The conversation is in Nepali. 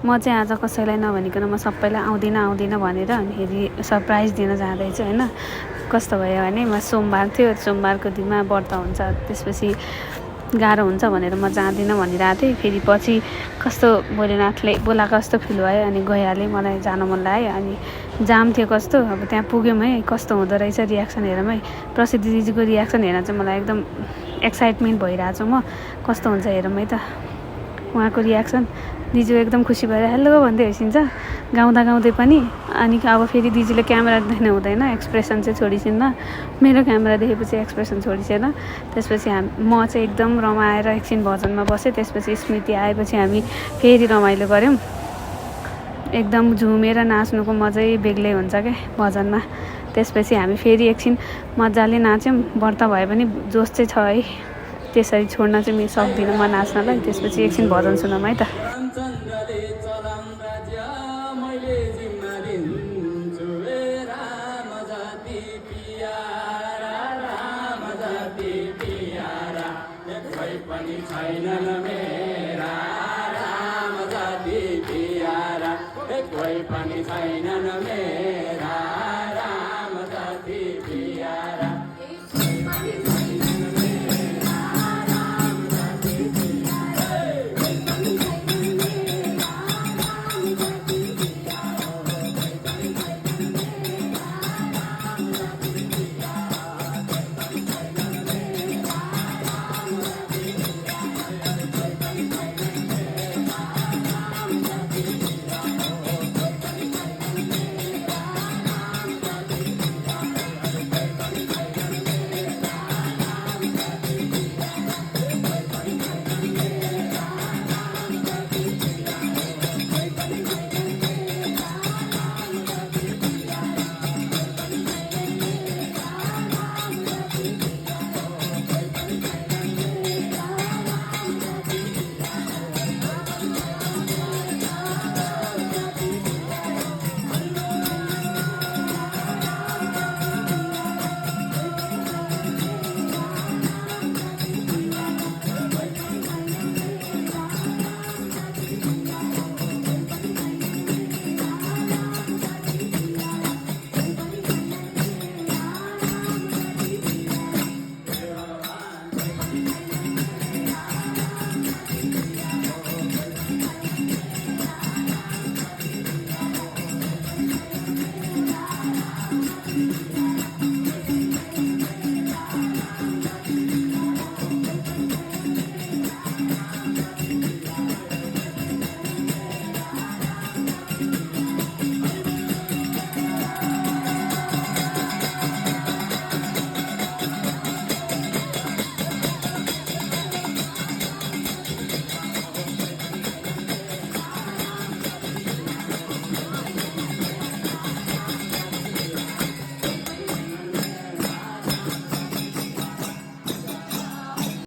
म चाहिँ आज कसैलाई नभनिकन म सबैलाई आउँदिनँ भनेर अनिखेरि सरप्राइज दिन जाँदैछु होइन। कस्तो भयो भने म सोमबार थियो, सोमबारको दिनमा व्रत हुन्छ, त्यसपछि गाह्रो हुन्छ भनेर म जाँदिनँ भनिरहेको थिएँ। फेरि पछि कस्तो भोलेनाथले बोलाएको जस्तो फिल भयो अनि गइहालेँ। मलाई जान मन लाग्यो अनि जाम थियो कस्तो। अब त्यहाँ पुग्यौँ है, कस्तो हुँदो रहेछ रियाक्सन हेरौँ है। प्रसिद्धि दिदीको रियाक्सन हेर्न चाहिँ मलाई एकदम एक्साइटमेन्ट भइरहेको छु म। कस्तो हुन्छ हेरौँ है त उहाँको रियाक्सन। दिजु एकदम खुसी भएर हेलो भन्दै होइसिन्छ गाउँदा गाउँदै पनि। अनि अब फेरि दिजुले क्यामेरा देख्न हुँदैन, एक्सप्रेसन चाहिँ छोडिसिन्न। मेरो क्यामेरा देखेपछि एक्सप्रेसन छोडिसेन। त्यसपछि म चाहिँ एकदम रमाएर एकछिन भजनमा बसेँ। त्यसपछि स्मृति आएपछि हामी फेरि रमाइलो गऱ्यौँ। एकदम झुमेर नाच्नुको मजै बेग्लै हुन्छ क्या भजनमा। त्यसपछि हामी फेरि एकछिन मजाले नाच्यौँ। व्रत भए पनि जोस चाहिँ छ है, त्यसरी छोड्न चाहिँ म सक्दिनँ म नाच्नलाई। त्यसपछि एकछिन भजन सुनौँ है त। कोही पनि छैनन् मेरा